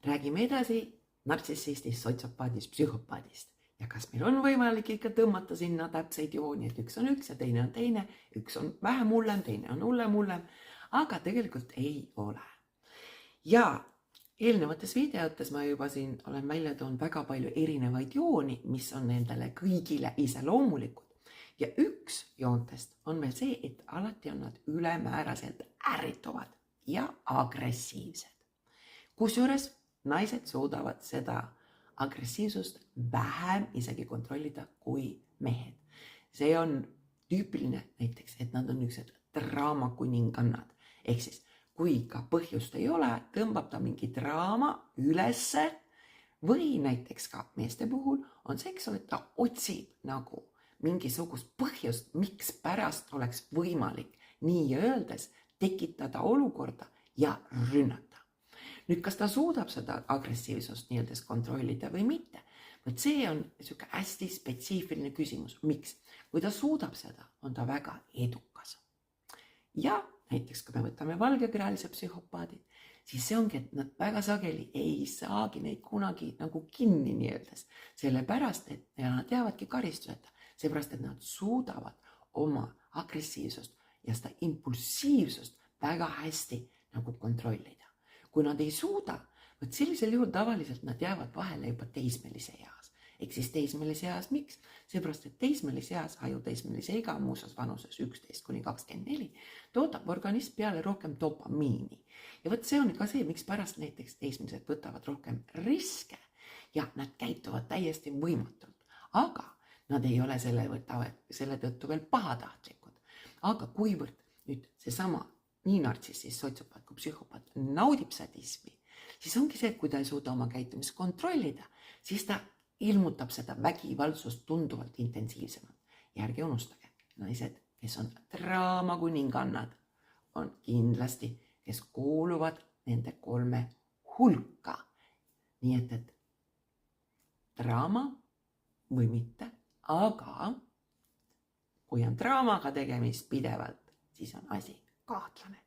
Räägime edasi nartsissistist, sotsiopaadist, psühhopaadist ja kas meil on võimalik ikka tõmmata sinna täpseid jooni, et üks on üks ja teine on teine, üks on vähem hullem, teine on hullem, aga tegelikult ei ole. Ja eelnevates videotes ma juba siin olen välja toonud väga palju erinevaid jooni, mis on nendele kõigile iseloomulikud. Ja üks joontest on veel see, et alati on nad ülemääraselt ärrituvad ja agressiivsed. Kusjuures naised suudavad seda agressiivsust vähem isegi kontrollida kui mehed. See on tüüpiline näiteks, et nad on niisugused draamakuningannad. Ehk siis, kui ka põhjust ei ole, tõmbab ta mingi draama ülesse või näiteks ka meeste puhul on see, et ta otsib nagu mingisugust põhjust, miks pärast oleks võimalik nii öeldes tekitada olukorda ja rünnata. Nüüd, kas ta suudab seda agressiivsust nii-öelda kontrollida või mitte? Võt see on niisugune hästi spetsiifiline küsimus. Miks? Kui ta suudab seda, on ta väga edukas. Ja näiteks, kui me võtame valgekirjalise psühhopaadid, siis see ongi, et nad väga sageli ei saagi neid kunagi nagu kinni nii-öeldes. Sellepärast, et nad jäävadki karistuseta. Seepärast, et nad suudavad oma agressiivsust ja seda impulsiivsust väga hästi nagu kontrollida. Kui nad ei suuda, võt sellisel juhul tavaliselt nad jäävad vahele juba teismelise eas. Ehk siis teismelise eas miks? Seepärast, et teismelise eas, teismelise iga muuseas vanuses 11–24, toodab organism peale rohkem dopamiini. Ja võt see on ka see, miks pärast näiteks teismelised võtavad rohkem riske ja nad käituvad täiesti võimatult. Aga nad ei ole selle tõttu veel pahatahtlikud. Aga kuivõrd nüüd seesama nii nartsissist, sotsiopaat kui psühhopaat naudib sadismi, siis ongi see, et kui ta ei suuda oma käitumist kontrollida, siis ta ilmutab seda vägivaldsust tunduvalt intensiivsemalt. Ja ärge unustage, naised, kes on draamakuningannad, on kindlasti, kes kuuluvad nende 3 hulka. Nii et draama või mitte, aga kui on draamaga tegemist pidevalt, siis on asi kahtlane.